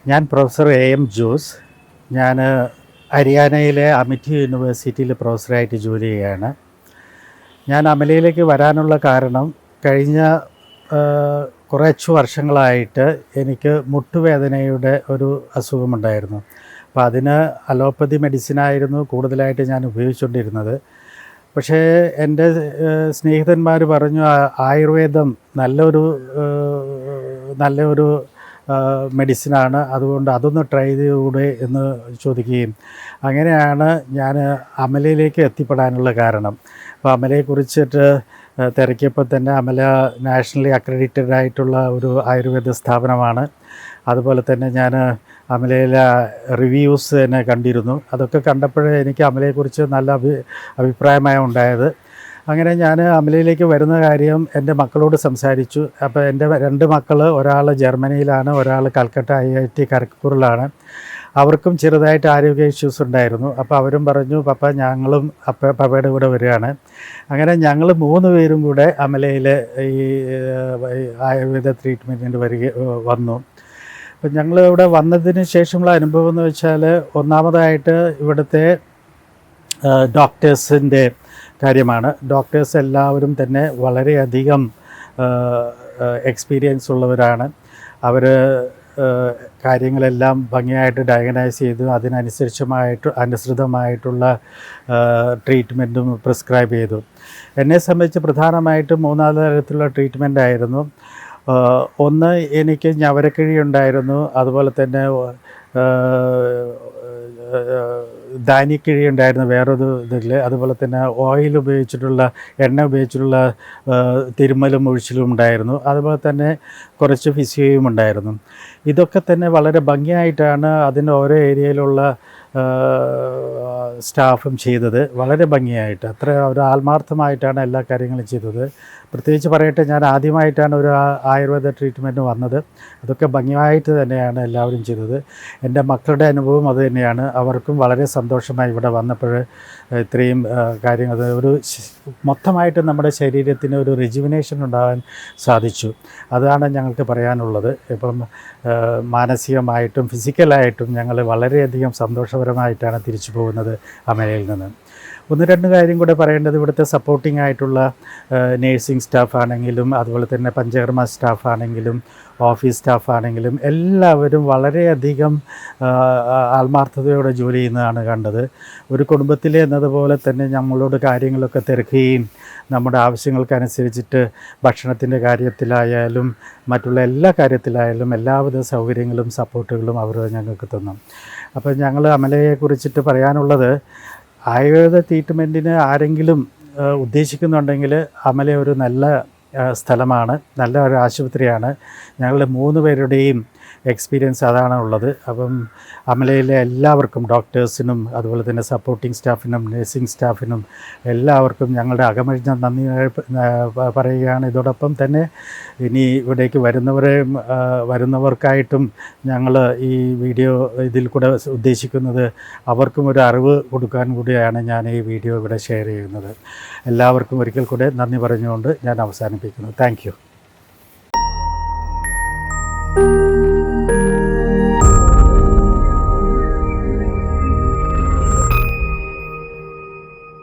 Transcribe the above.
ഞാൻ professor M Jose. ഞാൻ ഹരിയാനയിലെ അമിറ്റി യൂണിവേഴ്സിറ്റിയിൽ പ്രൊഫസറായിട്ട് ജോലി ചെയ്യുകയാണ്. ഞാൻ അമലയിലേക്ക് വരാനുള്ള കാരണം കഴിഞ്ഞ കുറച്ച് വർഷങ്ങളായിട്ട് എനിക്ക് മുട്ടുവേദനയുടെ ഒരു അസുഖമുണ്ടായിരുന്നു. അപ്പോൾ അതിന് അലോപ്പതി മെഡിസിനായിരുന്നു കൂടുതലായിട്ട് ഞാൻ ഉപയോഗിച്ചുകൊണ്ടിരുന്നത്. പക്ഷേ എൻ്റെ സ്നേഹിതന്മാർ പറഞ്ഞു ആയുർവേദം നല്ലൊരു മെഡിസിനാണ്, അതുകൊണ്ട് അതൊന്ന് ട്രൈ ചെയ്തുകൂടെ എന്ന് ചോദിക്കുകയും അങ്ങനെയാണ് ഞാൻ അമലയിലേക്ക് എത്തിപ്പെടാനുള്ള കാരണം. അപ്പോൾ അമലയെക്കുറിച്ചിട്ട് തിരക്കിയപ്പോൾ തന്നെ അമല നാഷണലി അക്രഡിറ്റഡ് ആയിട്ടുള്ള ഒരു ആയുർവേദ സ്ഥാപനമാണ്. അതുപോലെ തന്നെ ഞാൻ അമലയിലെ റിവ്യൂസ് തന്നെ കണ്ടിരുന്നു. അതൊക്കെ കണ്ടപ്പോഴേ എനിക്ക് അമലയെക്കുറിച്ച് നല്ല അഭിപ്രായമാണ് ഉണ്ടായത്. അങ്ങനെ ഞാൻ അമലയിലേക്ക് വരുന്ന കാര്യം എൻ്റെ മക്കളോട് സംസാരിച്ചു. അപ്പോൾ എൻ്റെ 2 മക്കൾ, ഒരാൾ ജർമ്മനിയിലാണ്, ഒരാൾ കൽക്കട്ട IIT ഖരഗ്പൂരിലാണ്. അവർക്കും ചെറുതായിട്ട് ആരോഗ്യ ഇഷ്യൂസ് ഉണ്ടായിരുന്നു. അപ്പോൾ അവരും പറഞ്ഞു, പപ്പ ഞങ്ങളും പപ്പയുടെ കൂടെ വരികയാണ്. അങ്ങനെ ഞങ്ങൾ 3 പേരും കൂടെ അമലയിൽ ഈ ആയുർവേദ ട്രീറ്റ്മെൻറ്റിന് വന്നു. അപ്പം ഞങ്ങൾ ഇവിടെ വന്നതിന് ശേഷമുള്ള അനുഭവം എന്ന് വെച്ചാൽ, ഒന്നാമതായിട്ട് ഇവിടുത്തെ ഡോക്ടേഴ്സിൻ്റെ കാര്യമാണ്. ഡോക്ടേഴ്സ് എല്ലാവരും തന്നെ വളരെയധികം എക്സ്പീരിയൻസ് ഉള്ളവരാണ്. അവർ കാര്യങ്ങളെല്ലാം ഭംഗിയായിട്ട് ഡയഗ്നൈസ് ചെയ്തു അനുസൃതമായിട്ടുള്ള ട്രീറ്റ്മെൻറ്റും പ്രിസ്ക്രൈബ് ചെയ്തു. എന്നെ സംബന്ധിച്ച് പ്രധാനമായിട്ടും 3 തരത്തിലുള്ള ട്രീറ്റ്മെൻ്റ് ആയിരുന്നു. ഒന്ന്, എനിക്ക് ഞവരക്കിഴി ഉണ്ടായിരുന്നു, അതുപോലെ തന്നെ ധാന്യക്കിഴി ഉണ്ടായിരുന്നു വേറൊരു ഇതിൽ, അതുപോലെ തന്നെ എണ്ണ ഉപയോഗിച്ചിട്ടുള്ള തിരുമ്മലും ഒഴിച്ചിലും ഉണ്ടായിരുന്നു, അതുപോലെ തന്നെ കുറച്ച് ഫിസിയോയും ഉണ്ടായിരുന്നു. ഇതൊക്കെ തന്നെ വളരെ ഭംഗിയായിട്ടാണ് അതിൻ്റെ ഓരോ ഏരിയയിലുള്ള സ്റ്റാഫും ചെയ്തത്. വളരെ ഭംഗിയായിട്ട്, അത്ര ഒരു ആത്മാർത്ഥമായിട്ടാണ് എല്ലാ കാര്യങ്ങളും ചെയ്തത്. പ്രത്യേകിച്ച് പറയട്ടെ, ഞാൻ ആദ്യമായിട്ടാണ് ഒരു ആയുർവേദ ട്രീറ്റ്മെൻറ്റ് വന്നത്. അതൊക്കെ ഭംഗിയായിട്ട് തന്നെയാണ് എല്ലാവരും ചെയ്തത്. എൻ്റെ മക്കളുടെ അനുഭവം അത് തന്നെയാണ്. അവർക്കും വളരെ സന്തോഷമായി ഇവിടെ വന്നപ്പോൾ ഇത്രയും കാര്യങ്ങൾ മൊത്തമായിട്ട് നമ്മുടെ ശരീരത്തിന് ഒരു റിജുവിനേഷൻ ഉണ്ടാകാൻ സാധിച്ചു. അതാണ് ഞങ്ങൾക്ക് പറയാനുള്ളത്. ഇപ്പം മാനസികമായിട്ടും ഫിസിക്കലായിട്ടും ഞങ്ങൾ വളരെയധികം സന്തോഷപരമായിട്ടാണ് തിരിച്ചു പോകുന്നത് അമലയിൽ നിന്ന്. 1-2 കാര്യം കൂടെ പറയേണ്ടത്, ഇവിടുത്തെ സപ്പോർട്ടിംഗ് ആയിട്ടുള്ള നേഴ്സിംഗ് സ്റ്റാഫാണെങ്കിലും, അതുപോലെ തന്നെ പഞ്ചകർമ്മ സ്റ്റാഫാണെങ്കിലും, ഓഫീസ് സ്റ്റാഫാണെങ്കിലും എല്ലാവരും വളരെയധികം ആത്മാർത്ഥതയോടെ ജോലി ചെയ്യുന്നതാണ് കണ്ടത്. ഒരു കുടുംബത്തിലെ എന്നതുപോലെ തന്നെ നമ്മളോട് കാര്യങ്ങളൊക്കെ തിരക്കുകയും നമ്മുടെ ആവശ്യങ്ങൾക്കനുസരിച്ചിട്ട് ഭക്ഷണത്തിൻ്റെ കാര്യത്തിലായാലും മറ്റുള്ള എല്ലാ കാര്യത്തിലായാലും എല്ലാവിധ സൗകര്യങ്ങളും സപ്പോർട്ടുകളും അവർ ഞങ്ങൾക്ക് തന്നു. അപ്പോൾ ഞങ്ങൾ അമലയെക്കുറിച്ചിട്ട് പറയാനുള്ളത്, ആയുർവേദ ട്രീറ്റ്മെൻറ്റിന് ആരെങ്കിലും ഉദ്ദേശിക്കുന്നുണ്ടെങ്കിൽ അമല ഒരു നല്ല സ്ഥലമാണ്, നല്ല ഒരു ആശുപത്രിയാണ്. ഞങ്ങളുടെ 3 പേരുടെയും എക്സ്പീരിയൻസ് അതാണ് ഉള്ളത്. അപ്പം അമലയിലെ എല്ലാവർക്കും, ഡോക്ടേഴ്സിനും അതുപോലെ തന്നെ സപ്പോർട്ടിംഗ് സ്റ്റാഫിനും നഴ്സിംഗ് സ്റ്റാഫിനും എല്ലാവർക്കും ഞങ്ങളുടെ അകമഴിഞ്ഞ നന്ദി പറയുകയാണ്. ഇതോടൊപ്പം തന്നെ ഇനി ഇവിടേക്ക് വരുന്നവർക്കായിട്ടും ഞങ്ങൾ ഈ വീഡിയോ ഇതിൽ കൂടെ ഉദ്ദേശിക്കുന്നത് അവർക്കും ഒരു അറിവ് കൊടുക്കാൻ കൂടിയാണ് ഞാൻ ഈ വീഡിയോ ഇവിടെ ഷെയർ ചെയ്യുന്നത്. എല്ലാവർക്കും ഒരിക്കൽ കൂടെ നന്ദി പറഞ്ഞുകൊണ്ട് ഞാൻ അവസാനിപ്പിക്കുന്നു. Thank you.